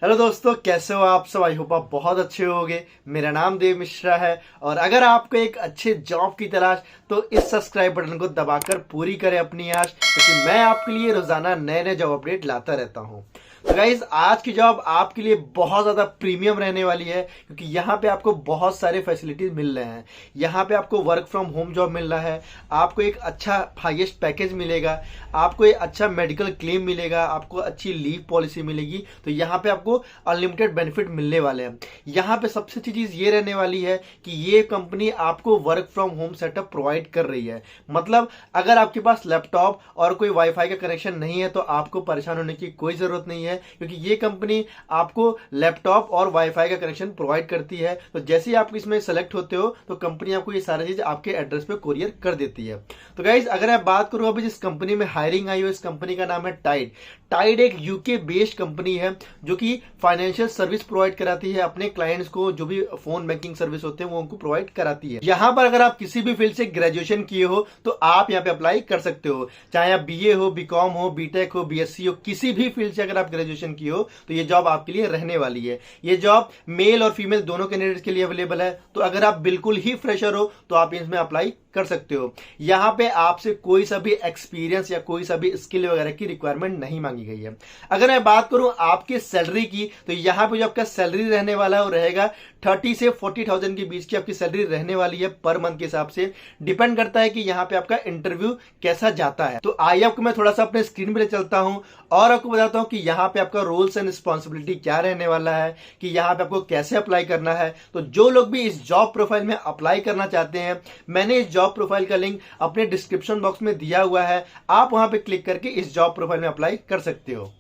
Hello दोस्तों, कैसे हो आप सब। आई होप आप बहुत अच्छे होगे। मेरा नाम देव मिश्रा है और अगर आपको एक अच्छे जॉब की तलाश तो इस सब्सक्राइब बटन को दबाकर पूरी करें अपनी आश, क्योंकि मैं आपके लिए रोजाना नए नए जॉब अपडेट लाता रहता हूं। तो गाइज, आज की जॉब आपके लिए बहुत ज्यादा प्रीमियम रहने वाली है, क्योंकि यहाँ पे आपको बहुत सारे फैसिलिटीज मिल रहे हैं। यहाँ पे आपको वर्क फ्रॉम होम जॉब मिल रहा है, आपको एक अच्छा हाईएस्ट पैकेज मिलेगा, आपको एक अच्छा मेडिकल क्लेम मिलेगा, आपको अच्छी लीव पॉलिसी मिलेगी। तो यहाँ पे आपको अनलिमिटेड बेनिफिट मिलने वाले हैं। यहाँ पे सबसे अच्छी चीज ये रहने वाली है कि ये कंपनी आपको work from home setup provide कर रही है। मतलब अगर आपके पास लैपटॉप और कोई वाईफाई का कनेक्शन नहीं है तो आपको परेशान होने की कोई जरूरत नहीं है, क्योंकि ये कंपनी आपको लैपटॉप और वाईफाई का कनेक्शन प्रोवाइड करती है। तो जैसे ही आप इसमें सेलेक्ट होते हो तो कंपनी आपको ये सारी चीज आपके एड्रेस पे कोरियर कर देती है। तो गाइज, अगर मैं बात करूं अभी जिस कंपनी में हायरिंग आई हो, इस कंपनी का नाम है टाइड। टाइड एक यूके बेस्ड कंपनी है जो कि फाइनेंशियल सर्विस प्रोवाइड कराती है अपने क्लाइंट्स को। जो भी फोन बैंकिंग सर्विस होते हैं वो उनको प्रोवाइड कराती है। यहाँ पर अगर आप किसी भी फील्ड से ग्रेजुएशन किए हो तो आप यहाँ पे अप्लाई कर सकते हो, चाहे आप बीए हो, बीकॉम हो, बीटेक हो, बीएससी हो, किसी भी फील्ड से अगर आप ग्रेजुएशन किए हो तो ये जॉब आपके लिए रहने वाली है। ये जॉब मेल और फीमेल दोनों कैंडिडेट्स के लिए अवेलेबल है। तो अगर आप बिल्कुल ही फ्रेशर हो तो आप इसमें अप्लाई कर सकते हो। यहाँ पे आपसे कोई सा भी एक्सपीरियंस या कोई सा भी स्किल वगैरह की रिक्वायरमेंट नहीं मांगी गई है। अगर मैं बात करूं आपके सैलरी की तो यहाँ पे जो आपका सैलरी रहने वाला है वो रहेगा 30 से 40,000 के बीच की आपकी सैलरी रहने वाली है पर मंथ के हिसाब से। डिपेंड करता है कि यहाँ पे आपका इंटरव्यू कैसा जाता है। तो आइए आपको मैं थोड़ा सा अपने स्क्रीन पे चलता हूं और आपको बताता हूं कि यहाँ पे आपका रोल्स एंड रिस्पॉन्सिबिलिटी क्या रहने वाला है, कि यहाँ पे आपको कैसे अप्लाई करना है। तो जो लोग भी इस जॉब प्रोफाइल में अप्लाई करना चाहते हैं, मैंने इस जॉब प्रोफाइल का लिंक अपने डिस्क्रिप्शन बॉक्स में दिया हुआ है, आप वहां पे क्लिक करके इस जॉब प्रोफाइल में अप्लाई कर सकते हो।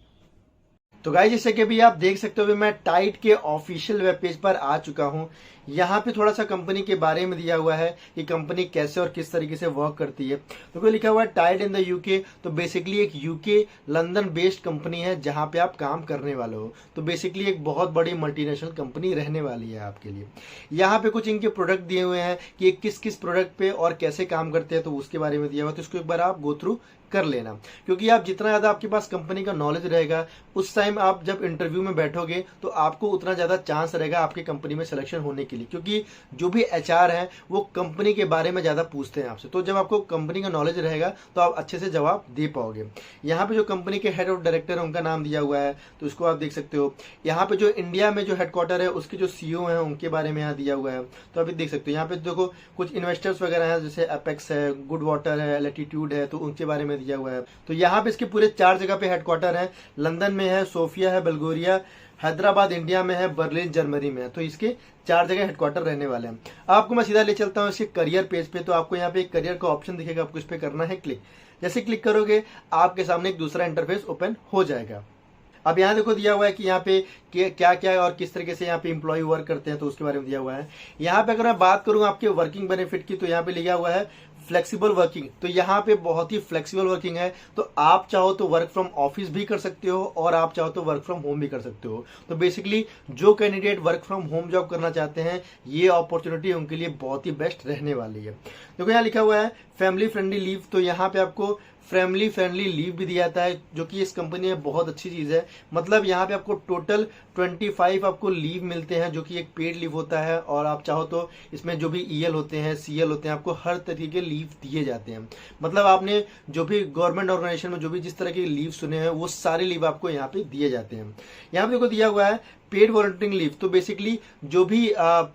तो गाइस, जैसे कि अभी आप देख सकते हो मैं टाइड के ऑफिशियल वेब पेज पर आ चुका हूं। यहाँ पे थोड़ा सा कंपनी के बारे में दिया हुआ है कि कंपनी कैसे और किस तरीके से वर्क करती है। तो कोई लिखा हुआ है टाइड इन द यूके। तो बेसिकली एक यूके लंदन बेस्ड कंपनी है जहां पे आप काम करने वाले हो। तो बेसिकली एक बहुत बड़ी मल्टीनेशनल कंपनी रहने वाली है आपके लिए। यहाँ पे कुछ इनके प्रोडक्ट दिए हुए हैं कि किस किस प्रोडक्ट पे और कैसे काम करते हैं, तो उसके बारे में दिया हुआ है। तो इसको एक बार आप गो थ्रू कर लेना, क्योंकि आप जितना ज्यादा आपके पास कंपनी का नॉलेज रहेगा उस टाइम आप जब इंटरव्यू में बैठोगे तो आपको उतना ज्यादा चांस रहेगा आपकी कंपनी में सिलेक्शन होने के लिए, क्योंकि जो भी एचआर हैं वो कंपनी के बारे में ज्यादा पूछते हैं आपसे। तो जब आपको कंपनी का नॉलेज रहेगा तो आप अच्छे से जवाब दे पाओगे। यहाँ पे जो कंपनी के हेड ऑफ डायरेक्टर है उनका नाम दिया हुआ है, तो इसको आप देख सकते हो। यहाँ पे जो इंडिया में जो हेडक्वार्टर है उसके जो सीईओ हैं उनके बारे में यहाँ दिया हुआ है, तो आप देख सकते हो। यहाँ पे देखो कुछ इन्वेस्टर्स वगैरह हैं, जैसे एपेक्स है, गुड वाटर है, लैटिट्यूड है, तो उनके बारे में दिया हुआ है। तो यहाँ पे इसके पूरे 4 जगह पे हेडक्वार्टर है। लंदन में है, सोफिया है, बल्गोरिया, हैदराबाद इंडिया में है, बर्लिन जर्मनी में है। तो इसके 4 जगह हेडक्वार्टर रहने वाले हैं। आपको मैं सीधा ले चलता हूँ इसके करियर पेज पे। तो आपको यहाँ पे एक करियर का ऑप्शन दिखेगा, आपको इस पे करना है क्लिक। जैसे क्लिक करोगे आपके सामने एक दूसरा इंटरफेस ओपन हो जाएगा। अब यहाँ देखो दिया हुआ है कि यहाँ पे क्या क्या और किस तरीके से यहाँ पे एम्प्लॉय वर्क करते हैं, तो उसके बारे में दिया हुआ है। यहाँ पे अगर मैं बात करूँ आपके वर्किंग बेनिफिट की तो यहाँ पे लिखा हुआ है फ्लेक्सिबल वर्किंग। तो यहाँ पे बहुत ही फ्लेक्सिबल वर्किंग है। तो आप चाहो तो वर्क फ्रॉम ऑफिस भी कर सकते हो और आप चाहो तो वर्क फ्रॉम होम भी कर सकते हो। तो बेसिकली जो candidate work from home job करना चाहते हैं ये अपॉर्चुनिटी उनके लिए बहुत ही बेस्ट रहने वाली है। देखो यहाँ लिखा हुआ है फैमिली फ्रेंडली लीव। तो यहाँ पे आपको फैमिली फ्रेंडली लीव भी दिया जाता है, जो कि इस कंपनी में बहुत अच्छी चीज है। मतलब यहाँ पे आपको टोटल 25 आपको लीव मिलते हैं, जो कि एक पेड लीव होता है। और आप चाहो तो इसमें जो भी ईएल होते हैं, सीएल होते हैं, आपको हर तरीके के लीव दिए जाते हैं। मतलब आपने जो भी गवर्नमेंट ऑर्गेनाइजेशन में जो भी जिस तरह के लीव सुने हैं वो सारे लीव आपको यहाँ पे दिए जाते हैं। यहाँ पे देखो दिया हुआ है पेड वॉलंटियरिंग लीव। तो बेसिकली जो भी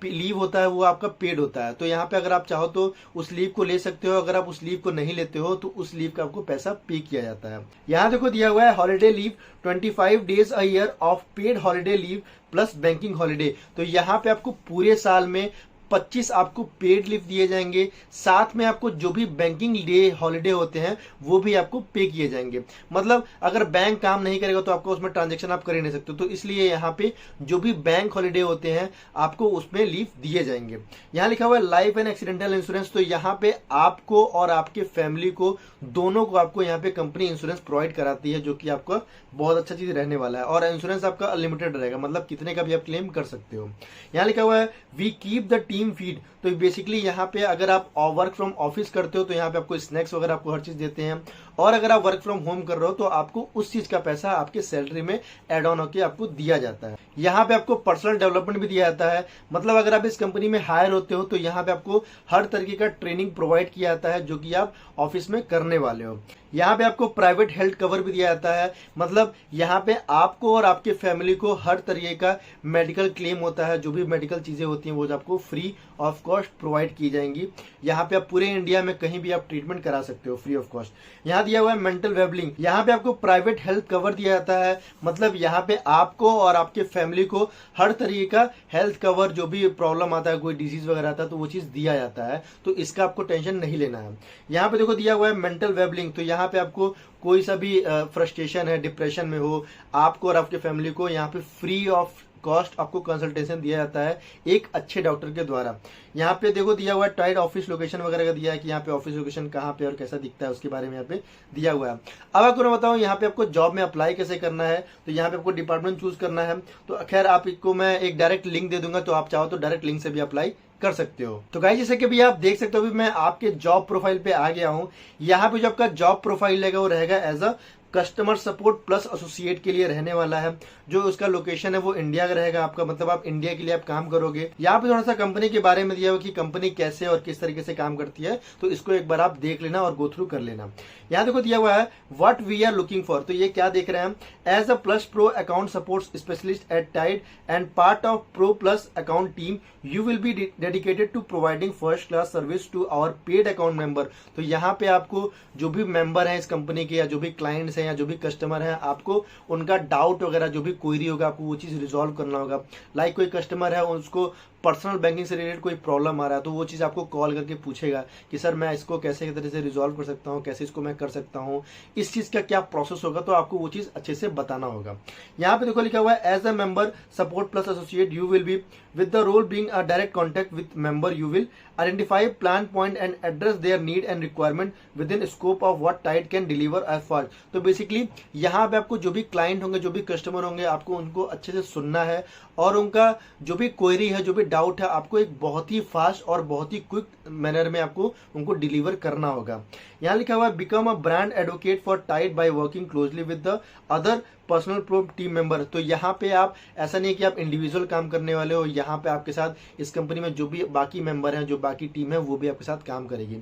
लीव होता है वो आपका पेड होता है। तो यहाँ पे अगर आप चाहो तो उस लीव को ले सकते हो, अगर आप उस लीव को नहीं लेते हो तो उस लीव का आपको पैसा पे किया जाता है। यहाँ देखो दिया हुआ है holiday leave 25 days a year of paid holiday leave plus banking holiday. तो यहाँ पे आपको पूरे साल में 25 आपको पेड लीव दिए जाएंगे, साथ में आपको जो भी बैंकिंग डे हॉलिडे होते हैं वो भी आपको पे किए जाएंगे। मतलब अगर बैंक काम नहीं करेगा तो आपको उसमें ट्रांजेक्शन आप कर ही नहीं सकते, तो इसलिए यहाँ पे जो भी बैंक हॉलिडे होते हैं आपको उसमें लीव दिए जाएंगे। यहाँ लिखा हुआ है लाइफ एंड एक्सीडेंटल इंश्योरेंस। तो यहाँ पे आपको और आपके फैमिली को दोनों को आपको यहाँ पे कंपनी इंश्योरेंस प्रोवाइड कराती है, जो कि आपका बहुत अच्छा चीज रहने वाला है। और इंश्योरेंस आपका अनलिमिटेड रहेगा, मतलब कितने का भी आप क्लेम कर सकते हो। यहाँ लिखा हुआ है we keep the team feed, तो बेसिकली यहाँ पे अगर आप वर्क फ्रॉम ऑफिस करते हो तो यहाँ पे आपको स्नैक्स वगैरह आपको हर चीज देते हैं, और अगर आप वर्क फ्रॉम होम कर रहे हो तो आपको उस चीज का पैसा आपके सैलरी में एड ऑन होकर आपको दिया जाता है। यहाँ पे आपको पर्सनल डेवलपमेंट भी दिया जाता है, मतलब अगर आप इस कंपनी में हायर होते हो तो यहाँ पे आपको हर तरीके का ट्रेनिंग प्रोवाइड किया जाता है जो कि आप ऑफिस में करने वाले हो। यहाँ पे आपको प्राइवेट हेल्थ कवर भी दिया जाता है, मतलब यहाँ पे आपको और आपके फैमिली को हर तरीके का मेडिकल क्लेम होता है, जो भी मेडिकल चीजें होती हैं वो आपको फ्री ऑफ कॉस्ट प्रोवाइड की जाएंगी। यहाँ पे आप पूरे इंडिया में कहीं भी आप ट्रीटमेंट करा सकते हो फ्री ऑफ कॉस्ट। यहाँ दिया हुआ है मेंटल वेलबींग, यहाँ पे आपको प्राइवेट हेल्थ कवर दिया जाता है, मतलब यहाँ पे आपको और आपके फैमिली को हर तरीके का हेल्थ कवर, जो भी प्रॉब्लम आता है, कोई डिजीज वगैरह आता है तो वो चीज दिया जाता है, तो इसका आपको टेंशन नहीं लेना है। यहाँ पे देखो दिया हुआ है मेंटल वेलबींग, तो यहाँ पे आपको कोई सा भी फ्रस्ट्रेशन है, डिप्रेशन में हो, आपको और आपके फैमिली को यहाँ पे फ्री ऑफ कॉस्ट आपको कंसल्टेशन दिया जाता है एक अच्छे डॉक्टर के द्वारा। यहाँ पे देखो दिया हुआ है टाइड ऑफिस लोकेशन वगैरह का दिया है कि यहाँ पे ऑफिस लोकेशन कहाँ पे और कैसा दिखता है उसके बारे में यहाँ पे दिया हुआ है। अब आपको मैं बताऊँ यहाँ पे आपको जॉब में अप्लाई कैसे करना है, तो यहाँ पे आपको डिपार्टमेंट चूज करना है। तो खैर आपको मैं एक डायरेक्ट लिंक दे दूंगा, तो आप चाहो तो डायरेक्ट लिंक से भी अप्लाई कर सकते हो। तो गाइस जैसे कि भी आप देख सकते हो अभी मैं आपके जॉब प्रोफाइल पे आ गया हूँ। यहाँ पे जो आपका जॉब प्रोफाइल रहेगा वो रहेगा as a customer support plus associate के लिए रहने वाला है। जो उसका लोकेशन है वो इंडिया का रहेगा आपका, मतलब आप इंडिया के लिए आप काम करोगे। यहाँ पे थोड़ा सा कंपनी के बारे में दिया हुआ कि कंपनी कैसे और किस तरीके से काम करती है, तो इसको एक बार आप देख लेना और गो थ्रू कर लेना। यहाँ देखो दिया हुआ है what we are looking for, तो ये क्या देख रहे हैं हम, as a plus pro account support specialist at Tide and part of pro plus account team you will be dedicated to providing first class service to our paid account member. तो यहाँ पे आपको जो भी मेंबर है इस company के या जो भी क्लाइंट्स हैं या जो भी कस्टमर है, आपको उनका डाउट वगैरह जो भी क्वेरी होगा आपको वो चीज रिजॉल्व करना होगा। लाइक कोई कस्टमर है उसको पर्सनल बैंकिंग से रिलेटेड कोई प्रॉब्लम आ रहा है तो वो चीज आपको कॉल करके पूछेगा कि सर मैं इसको कैसे तरह से रिजॉल्व कर सकता हूँ, कैसे इसको मैं कर सकता हूँ, इस चीज का क्या प्रोसेस होगा, तो आपको वो चीज अच्छे से बताना होगा। यहाँ पे देखो लिखा हुआ है as a member support plus associate you will be with the role being a direct contact with member you will identify plan point and address their need and requirement within scope of what Tide can deliver as far। तो basically यहाँ पे आपको जो भी client होंगे, जो भी customer होंगे, आपको उनको अच्छे से सुनना है और उनका जो भी क्वेरी है, जो भी डाउट है, आपको एक बहुत ही फास्ट और बहुत ही क्विक मैनर में आपको उनको डिलीवर करना होगा। यहाँ लिखा हुआ है become a brand advocate for Tide by working closely with the other personal pro team member. तो यहाँ पे आप ऐसा नहीं है कि आप इंडिविजुअल काम करने वाले हो, यहाँ पे आपके साथ इस कंपनी में जो भी बाकी मेंबर हैं, जो बाकी टीम है, वो भी आपके साथ काम करेगी।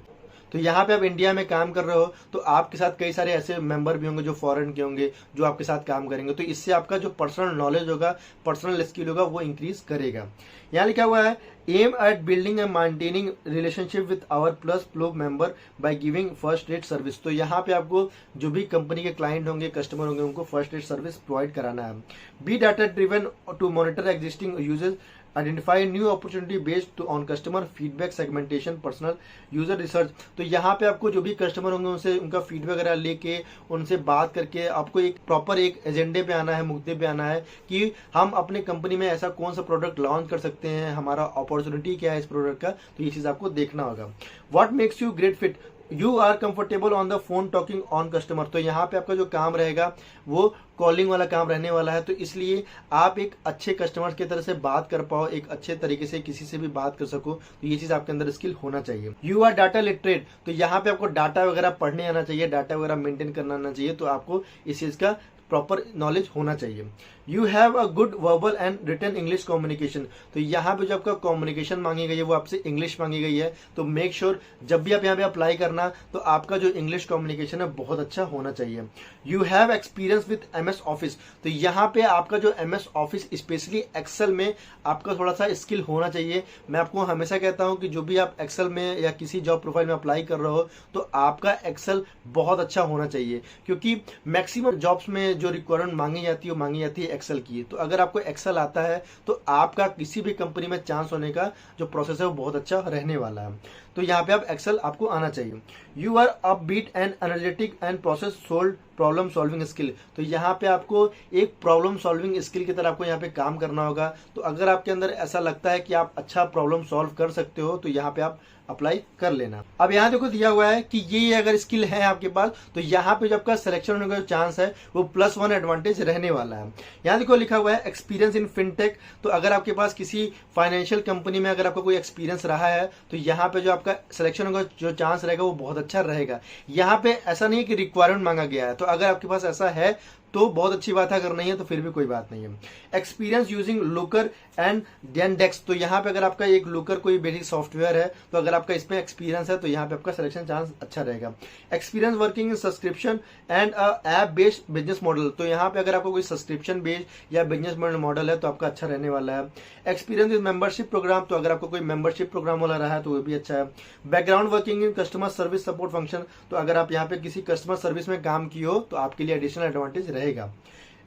तो यहाँ पे आप इंडिया में काम कर रहे हो तो आपके साथ कई सारे ऐसे मेंबर भी होंगे जो फॉरेन के होंगे जो आपके साथ काम करेंगे, तो इससे आपका जो पर्सनल नॉलेज होगा, पर्सनल स्किल होगा, वो इंक्रीज करेगा। यहाँ लिखा हुआ है aim at building and maintaining relationship with our plus pro member by giving first rate service. तो यहाँ पे आपको जो भी कंपनी के क्लाइंट होंगे, कस्टमर होंगे, उनको फर्स्ट रेट सर्विस प्रोवाइड कराना है। Be data driven to monitor existing users, identify new opportunity based on customer feedback segmentation personal user research. तो यहाँ पे आपको जो भी कस्टमर होंगे उनसे उनका फीडबैक वगैरह लेके उनसे बात करके आपको एक प्रॉपर एक एजेंडे पे आना है, मुद्दे पे आना है कि हम अपने कंपनी में ऐसा कौन सा प्रोडक्ट लॉन्च कर सकते हैं, हमारा अपॉर्चुनिटी क्या है इस प्रोडक्ट का, तो ये चीज आपको देखना होगा। What makes you great fit, you are comfortable on the phone talking on customer. तो यहाँ पे आपका जो काम रहेगा वो कॉलिंग वाला काम रहने वाला है, तो इसलिए आप एक अच्छे कस्टमर की तरह से बात कर पाओ, एक अच्छे तरीके से किसी से भी बात कर सको, तो ये चीज आपके अंदर स्किल होना चाहिए। यू आर डाटा लिटरेट, तो यहाँ पे आपको डाटा वगैरह पढ़ने आना चाहिए, डाटा वगैरह मेंटेन करना आना चाहिए, तो आपको इस चीज का प्रॉपर नॉलेज होना चाहिए। You have a good verbal and written English communication, तो यहाँ पे जो आपका कम्युनिकेशन मांगी गई है वो आपसे इंग्लिश मांगी गई है, तो मेक श्योर जब भी आप यहाँ पे अप्लाई करना तो आपका जो इंग्लिश कम्युनिकेशन है बहुत अच्छा होना चाहिए। You have experience with MS office, तो यहाँ पे आपका जो MS ऑफिस स्पेशली एक्सेल में आपका थोड़ा सा स्किल होना चाहिए। मैं आपको हमेशा कहता हूँ कि जो भी आप एक्सेल में या किसी जॉब प्रोफाइल में अप्लाई कर रहे हो तो आपका एक्सेल बहुत अच्छा होना चाहिए, क्योंकि मैक्सिमम जॉब्स में जो रिक्वायरमेंट मांगी जाती है वो मांगी जाती है एक्सेल की। तो अगर आपको एक्सेल आता है तो आपका किसी भी कंपनी में चांस होने का जो प्रोसेस है वो बहुत अच्छा रहने वाला है। तो यहाँ पे आप एक्सेल आपको आना चाहिए। You are upbeat and energetic and process solve problem solving skill, तो यहाँ पे आपको एक प्रॉब्लम सॉल्विंग स्किल की तरह आपको यहाँ पे काम करना होगा। तो अगर आपके अंदर ऐसा लगता है कि आप अच्छा प्रॉब्लम सॉल्व कर सकते हो तो यहाँ पे आप अप्लाई कर लेना। अब यहाँ देखो दिया हुआ है कि ये अगर स्किल है आपके पास तो यहाँ पे जो आपका सिलेक्शन होने का जो चांस है वो +1 एडवांटेज रहने वाला है। यहाँ देखो लिखा हुआ है एक्सपीरियंस इन फिनटेक, तो अगर आपके पास किसी फाइनेंशियल कंपनी में अगर आपका कोई एक्सपीरियंस रहा है तो यहाँ पे जो आपका सिलेक्शन होगा जो चांस रहेगा वो बहुत अच्छा रहेगा। यहाँ पे ऐसा नहीं है कि रिक्वायरमेंट मांगा गया है, तो अगर आपके पास ऐसा है तो बहुत अच्छी बात है, अगर नहीं है तो फिर भी कोई बात नहीं है। Experience using looker and Yandex, तो यहाँ पे अगर आपका एक लुकर कोई बेसिक सॉफ्टवेयर है तो अगर आपका इसमें एक्सपीरियंस है तो यहाँ पे आपका सिलेक्शन चांस अच्छा रहेगा। Experience working in subscription and app based business model, तो यहाँ पे अगर आपको कोई सब्सक्रिप्शन बेस्ड या बिजनेस मॉडल है तो आपका अच्छा रहने वाला है। एक्सपीरियंस विद मेंबरशिप प्रोग्राम, तो अगर आपको कोई मेंबरशिप प्रोग्राम वाला रहा है तो वो भी अच्छा है। Background working in customer service support function, तो अगर आप यहाँ पे किसी कस्टमर सर्विस में काम किए हो तो आपके लिए एडिशनल एडवांटेज रहेगा।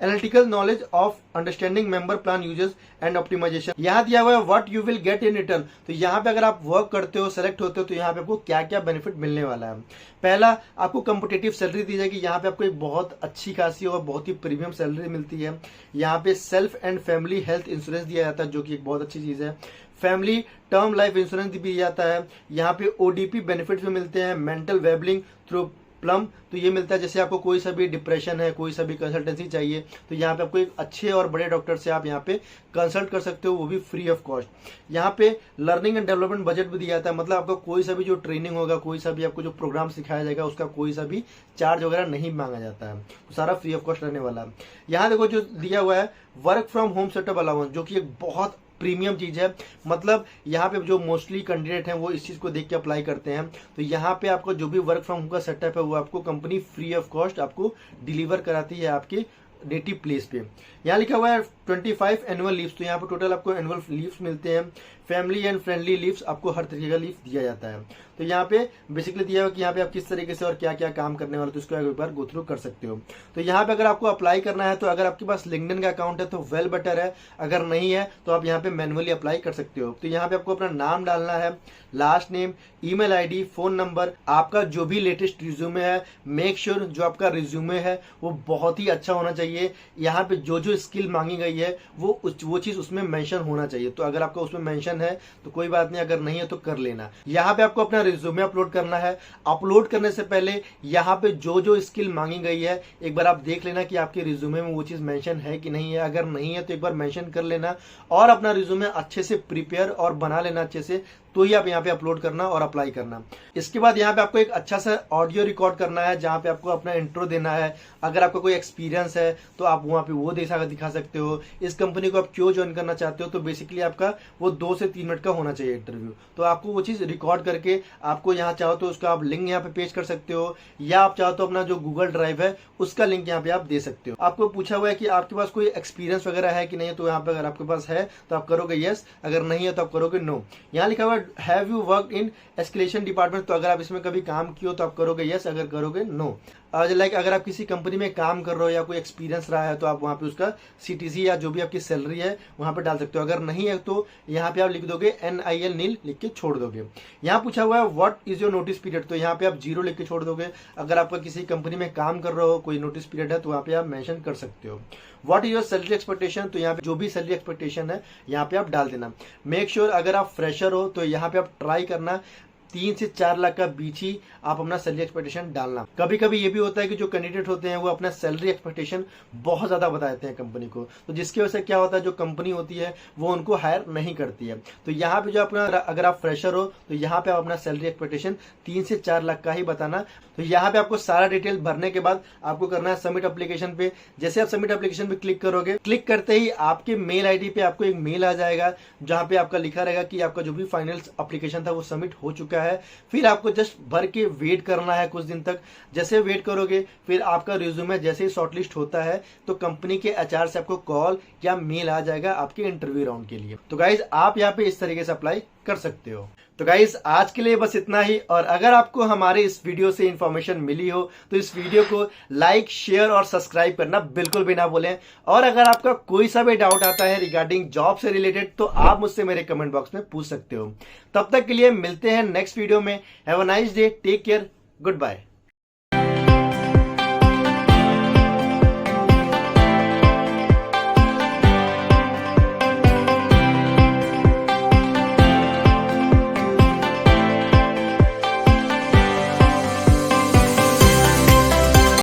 Analytical knowledge of understanding member plan users and optimization, यहाँ दिया हुआ है what you will get in return, तो यहाँ पे अगर आप वर्क करते हो सेलेक्ट होते हो तो यहाँ पे आपको क्या क्या बेनिफिट मिलने वाला है। पहला, आपको कंपिटेटिव सैलरी दी जाएगी, यहाँ पे आपको एक बहुत अच्छी खासी और बहुत ही प्रीमियम सैलरी मिलती है। यहाँ पे self and family health insurance दिया जाता है जो कि एक बहुत अच्छी चीज है। फैमिली टर्म लाइफ इंश्योरेंस भी दिया जाता है। यहाँ पे ओडीपी बेनिफिट्स भी मिलते हैं। मेंटल वेलबींग थ्रू प्लम, तो ये मिलता है जैसे आपको कोई सा भी डिप्रेशन है, कोई सा भी कंसल्टेंसी चाहिए तो यहाँ पे आपको एक अच्छे और बड़े डॉक्टर से आप यहाँ पे कंसल्ट कर सकते हो, वो भी फ्री ऑफ कॉस्ट। यहाँ पे लर्निंग एंड डेवलपमेंट बजट भी दिया जाता है, मतलब आपको कोई सा भी जो ट्रेनिंग होगा, कोई सा भी आपको जो प्रोग्राम सिखाया जाएगा उसका कोई सा भी चार्ज वगैरह नहीं मांगा जाता है, तो सारा फ्री ऑफ कॉस्ट रहने वाला है। यहाँ देखो जो दिया हुआ है work from home setup allowance, जो कि एक बहुत प्रीमियम चीज है, मतलब यहाँ पे जो मोस्टली कैंडिडेट हैं वो इस चीज को देख के अप्लाई करते हैं। तो यहाँ पे आपको जो भी वर्क फ्रॉम होम का सेटअप है वो आपको कंपनी फ्री ऑफ कॉस्ट आपको डिलीवर कराती है आपके नेटिव प्लेस पे। यहाँ लिखा हुआ है 25 एनुअल लीव्स, तो यहाँ पे टोटल आपको एनुअल लीव्स मिलते हैं। फैमिली एंड फ्रेंडली लीव्स, आपको हर तरीके का लीव दिया जाता है। तो यहाँ पे बेसिकली दिया हुआ कि यहाँ पे आप किस तरीके से और क्या क्या काम करने वाले तो इसको एक बार गो थ्रू कर सकते हो। तो यहाँ पे अगर आपको अप्लाई करना है तो अगर आपके पास लिंक्डइन का अकाउंट है तो वेल बेटर है, अगर नहीं है तो आप यहाँ पे मैनुअली अप्लाई कर सकते हो। तो यहाँ पे आपको अपना नाम डालना है, last name, email ID, phone number, आपका जो भी लेटेस्ट रिज्यूमे है, मेक श्योर जो आपका रिज्यूमे है वो बहुत ही अच्छा होना चाहिए। यहाँ पे जो जो स्किल मांगी गई है वो चीज उसमें मेंशन होना चाहिए। तो अगर आपका उसमें मेंशन है तो कोई बात नहीं, अगर नहीं है तो कर लेना। यहाँ पे आपको अपना रिज्यूमे अपलोड करना है। अपलोड करने से पहले यहाँ पे जो जो स्किल मांगी गई है एक बार आप देख लेना कि आपके रिज्यूमे में वो चीज मेंशन है कि नहीं है। अगर नहीं है तो एक बार मेंशन कर लेना और अपना रिज्यूमे अच्छे से प्रिपेयर और बना लेना अच्छे से, तो ही आप यहाँ पे अपलोड करना और अप्लाई करना। इसके बाद यहाँ पे आपको एक अच्छा सा ऑडियो रिकॉर्ड करना है जहाँ पे आपको अपना इंट्रो देना है। अगर आपका कोई एक्सपीरियंस है तो आप वहाँ पे वो दिखा सकते हो। इस कंपनी को आप क्यों ज्वाइन करना चाहते हो, तो बेसिकली आपका वो 2 से 3 मिनट का होना चाहिए इंटरव्यू। तो आपको वो चीज रिकॉर्ड करके आपको यहाँ चाहो तो उसका आप लिंक यहाँ पे पेश कर सकते हो, या आप चाहो तो अपना जो गूगल ड्राइव है उसका लिंक यहाँ पे आप दे सकते हो। आपको पूछा हुआ है कि आपके पास कोई एक्सपीरियंस वगैरह है कि नहीं, तो यहाँ पे अगर आपके पास है तो आप करोगे यस, अगर नहीं है तो आप करोगे नो। यहाँ लिखा हुआ have you work in escalation department, तो अगर आप इसमें कभी काम किए हो तो आप करोगे यस, अगर करोगे नो। लाइक अगर आप किसी कंपनी में काम कर रहे हो या कोई एक्सपीरियंस रहा है तो आप वहाँ पे उसका सीटीसी या जो भी आपकी सैलरी है वहाँ पे डाल सकते हो। अगर नहीं है तो यहाँ पे आप लिख दोगे NIL नील लिख के छोड़ दोगे। यहाँ पूछा हुआ है what is your notice period, तो यहाँ पे आप 0 लिख के छोड़ दोगे। अगर आप किसी कंपनी में काम कर रहे हो, कोई नोटिस पीरियड है तो वहाँ पे आप मेंशन कर सकते हो। What is your salary expectation, तो यहाँ पे जो भी सैलरी एक्सपेक्टेशन है यहाँ पे आप डाल देना। मेक श्योर अगर आप फ्रेशर हो तो यहाँ पे आप ट्राई करना 3 से 4 लाख का बीच ही आप अपना सैलरी एक्सपेक्टेशन डालना। कभी कभी ये भी होता है कि जो कैंडिडेट होते हैं वो अपना सैलरी एक्सपेक्टेशन बहुत ज्यादा बता देते हैं कंपनी को, तो जिसकी वजह से क्या होता है जो कंपनी होती है वो उनको हायर नहीं करती है। तो यहाँ पे जो अपना अगर आप फ्रेशर हो तो यहाँ पे आप अपना सैलरी एक्सपेक्टेशन 3 से 4 लाख का ही बताना। तो यहाँ पे आपको सारा डिटेल भरने के बाद आपको करना है सबमिट एप्लीकेशन पे। जैसे आप सबमिट एप्लीकेशन पे क्लिक करोगे, क्लिक करते ही आपके मेल आईडी पे आपको एक मेल आ जाएगा जहाँ पे आपका लिखा रहेगा कि आपका जो भी फाइनल एप्लीकेशन था वो सबमिट हो चुका है। फिर आपको जस्ट भर के वेट करना है कुछ दिन तक। जैसे वेट करोगे फिर आपका रिज्यूमे जैसे ही शॉर्टलिस्ट होता है तो कंपनी के HR से आपको कॉल या मेल आ जाएगा आपके इंटरव्यू राउंड के लिए। तो गाइज आप यहाँ पे इस तरीके से अप्लाई कर सकते हो। तो गाइस आज के लिए बस इतना ही। और अगर आपको हमारे इस वीडियो से इंफॉर्मेशन मिली हो तो इस वीडियो को लाइक, शेयर और सब्सक्राइब करना बिल्कुल भी ना भूलें। और अगर आपका कोई सा भी डाउट आता है रिगार्डिंग जॉब से रिलेटेड तो आप मुझसे मेरे कमेंट बॉक्स में पूछ सकते हो। तब तक के लिए मिलते हैं नेक्स्ट वीडियो में। Have a nice day, take care, good bye.